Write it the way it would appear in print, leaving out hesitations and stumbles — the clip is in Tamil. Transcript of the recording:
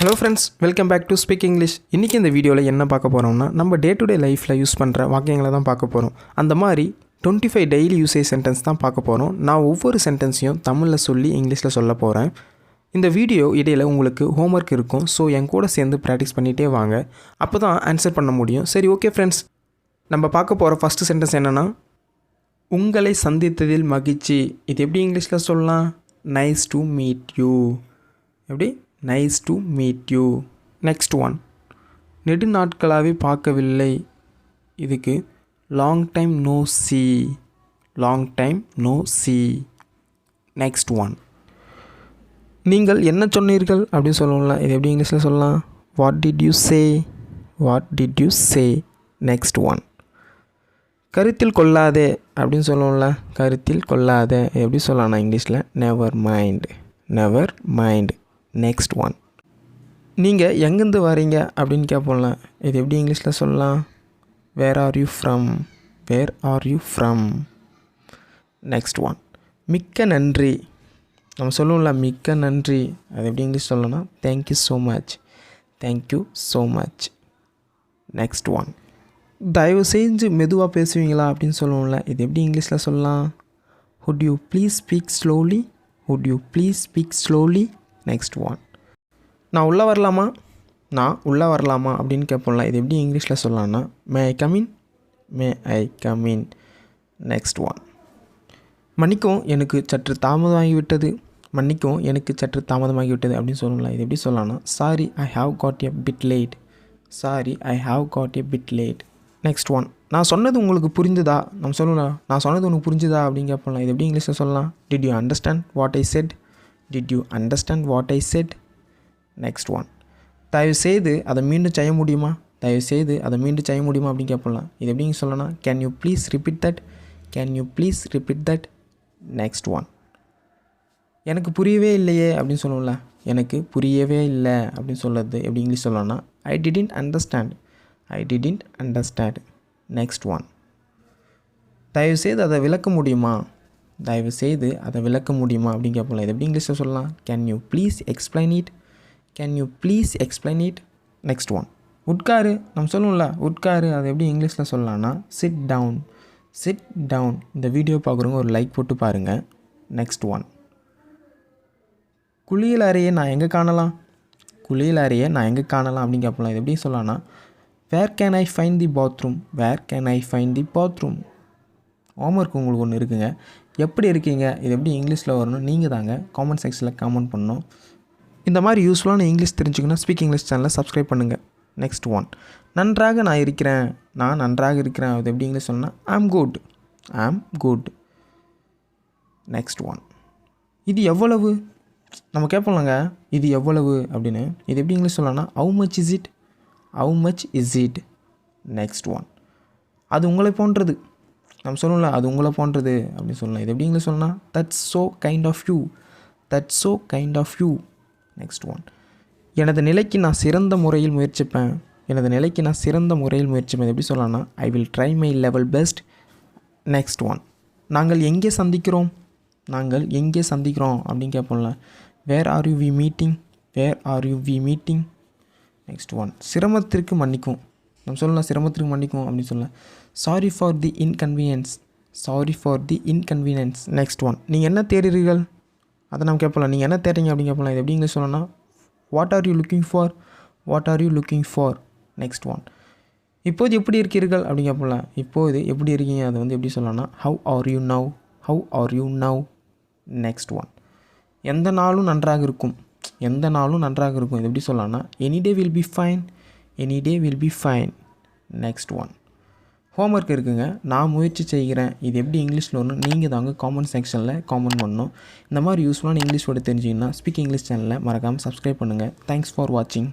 Hello friends, welcome back to Speak English. இன்னைக்கு இந்த வீடியோல என்ன பார்க்க போறோம்னா நம்ம டே டு டே லைஃப்ல யூஸ் பண்ற வாக்கியங்களை தான் பார்க்க போறோம். அந்த மாதிரி 25 டெய்லி யூசேஜ் சென்டென்ஸ் தான் பார்க்க போறோம். நான் ஒவ்வொரு சென்டென்ஸையும் தமிழ்ல சொல்லி இங்கிலீஷ்ல சொல்ல போறேன். இந்த வீடியோ இடையில உங்களுக்கு ஹோம்வொர்க் இருக்கும். சோ என் கூட சேர்ந்து பிராக்டீஸ் பண்ணிட்டே வாங்க. அப்பதான் ஆன்சர் பண்ண முடியும். சரி ஓகே फ्रेंड्स. நம்ம பார்க்க போற ஃபர்ஸ்ட் சென்டென்ஸ் என்னன்னா உங்களை சந்தித்ததில் மகிழ்ச்சி. இது எப்படி இங்கிலீஷ்ல சொல்லலாம்? Nice to meet you. எப்படி? Nice to meet you. Next one. நெடு நாட்களாகவே பார்க்கவில்லை. இதுக்கு long time no see. Long time no see. Next one. நீங்கள் என்ன சொன்னீர்கள் அப்படின்னு சொல்லலாம். இது எப்படி இங்கிலீஷில் சொல்லலாம்? What did you say? What did you say? Next one. கருத்தில் கொள்ளாதே அப்படின்னு சொல்லணும்ல. கருத்தில் கொள்ளாதே எப்படி சொல்லலாம் இங்கிலீஷில்? Never mind. Never mind. Next one. நீங்கள் எங்கேருந்து வரீங்க அப்படின்னு கேட்போம்ல. இது எப்படி இங்கிலீஷில் சொல்லலாம்? Where are you from? Where are you from? Next one. மிக்க நன்றி. நம்ம சொல்லுவோம்ல மிக்க நன்றி. அது எப்படி இங்கிலீஷ் சொல்லணும்னா Thank you so much. Thank you so much. Next one. தயவு செஞ்சு மெதுவாக பேசுவீங்களா அப்படின்னு சொல்லுவோம்ல. இது எப்படி இங்கிலீஷில் சொல்லலாம்? Would you please speak slowly? Would you please speak slowly? Next one. நான் உள்ளே வரலாமா? நான் உள்ளே வரலாமா அப்படின்னு கேட்போம்ல. இது எப்படி இங்கிலீஷில் சொல்லலாம்னா may I come in? May I come in. Next one. மன்னிக்கவும் எனக்கு சற்று தாமதமாகிவிட்டது. மன்னிக்கவும் எனக்கு சற்று தாமதமாகிவிட்டது அப்படின்னு சொல்லணும்ல. இது எப்படி சொல்லலாம்னா sorry I have got a bit late. Sorry I have got a bit late. Next one. நான் சொன்னது உங்களுக்கு புரிஞ்சுதா? நம்ம சொல்லலாம் நான் சொன்னது உனக்கு புரிஞ்சுதா அப்படின்னு கேட்போம்ல. இது எப்படி இங்கிலீஷில் சொல்லலாம்? Did you understand what I set? Did you understand what I set? Next one. தயவு செய்து அதை மீண்டும் செய்ய முடியுமா? தயவு செய்து அதை மீண்டும் செய்ய முடியுமா அப்படின்னு கேட்பலாம். இது எப்படிங்க சொல்லலாம்? Can you please repeat that? Can you please repeat that? Next one. எனக்கு புரியவே இல்லையே அப்படின்னு சொல்லுவோம்ல. எனக்கு புரியவே இல்லை அப்படின்னு சொல்கிறது எப்படி இங்கிலீஷ் சொல்லலாம்னா I didn't understand. I didn't understand. Next one. தயவு செய்து அதை விளக்க முடியுமா? தயவு செய்து அதை விளக்க முடியுமா அப்படின்னு கேட்பலாம். இது எப்படி இங்கிலீஷில் சொல்லலாம்? Can you please explain it? Can you please explain it? Next one. உட்காரு. நம்ம சொல்லுவோம்ல உட்காரு. அது எப்படி இங்கிலீஷில் சொல்லலாம்னா சிட் டவுன். Sit down. இந்த வீடியோ பார்க்குறவங்க ஒரு லைக் போட்டு பாருங்கள். நெக்ஸ்ட் ஒன். குளியல் அறையை நான் எங்கே காணலாம்? குளியல் அறையை நான் எங்கே காணலாம் அப்படின்னு கேட்பலாம். இது எப்படி சொல்லலாம்னா where can I find the bathroom? Where can I find the bathroom? Homework உங்களுக்கு ஒன்று இருக்குங்க. எப்படி இருக்கீங்க? இது எப்படி இங்கிலீஷில் வரணும் நீங்கள் தாங்க காமெண்ட் செக்ஷனில் காமெண்ட் பண்ணணும். இந்த மாதிரி யூஸ்ஃபுல்லான இங்கிலீஷ் தெரிஞ்சுக்கணும் ஸ்பீக் இங்கிலீஷ் சேனலை சப்ஸ்கிரைப் பண்ணுங்கள். Next one. நன்றாக நான் இருக்கிறேன். நான் நன்றாக இருக்கிறேன். அது எப்படி இங்கிலீஷ் சொன்னால் I'm good. I'm good. Next one. இது எவ்வளவு? நம்ம கேட்போம்லங்க இது எவ்வளவு அப்படின்னு. இது எப்படி இங்கிலீஷ் சொல்லலாம்னா how much is it? How much is it? Next one. அது உங்களை போன்றது. நம்ம சொல்லணும்ல அது உங்களை போன்றது அப்படின்னு சொல்லலாம். இது எப்படி இங்கிலீஷ் சொல்லலாம்? That's so kind of you. That's so kind of you. Next one. எனது நிலைக்கு நான் சிறந்த முறையில் முயற்சிப்பேன். எனது நிலைக்கு நான் சிறந்த முறையில் முயற்சிப்பேன். எப்படி சொல்லலாம்னா I will try my level best. Next one. நாங்கள் எங்கே சந்திக்கிறோம்? நாங்கள் எங்கே சந்திக்கிறோம் அப்படின்னு கேட்போம்ல. Where are you we meeting? Where are you we meeting? Next one. சிரமத்திற்கு மன்னிக்கும். நம்ம சொல்லலாம் சிரமத்திற்கு மன்னிக்கும் அப்படின்னு சொல்லலாம். Sorry for the inconvenience. Sorry for the inconvenience. Next one. நீங்கள் என்ன தேடுறீர்கள்? அதை நம்ம கேட்பலாம். நீங்கள் என்ன தேடுறீங்க அப்படின்னு கேட்பலாம். இது எப்படி இங்கிலீஷ் சொல்லணும்னா what are you looking for? What are you looking for? Next one. இப்போது எப்படி இருக்கிறீர்கள் அப்படின்னு கேட்பலாம். இப்போது எப்படி இருக்கீங்க? அது வந்து எப்படி சொல்லலாம்னா how are you now? How are you now? Next one. எந்த நாளும் நன்றாக இருக்கும். எந்த நாளும் நன்றாக இருக்கும். இது எப்படி சொல்லலாம்னா any day will be fine. Any day will be fine. Next one. Homework இருக்குங்க. நான் முயற்சி செய்கிறேன். இது எப்படி இங்கிலீஷில் வரணும் நீங்கள் தாங்க காமெண்ட் செக்ஷனில் காமெண்ட் பண்ணணும். இந்த மாதிரி யூஸ்ஃபுல்லான இங்கிலீஷ் வேர்டு தெரிஞ்சிங்கன்னா ஸ்பீக் இங்கிலீஷ் சேனலில் மறக்காமல் சப்ஸ்கிரைப் பண்ணுங்கள். தேங்க்ஸ் ஃபார் வாட்சிங்.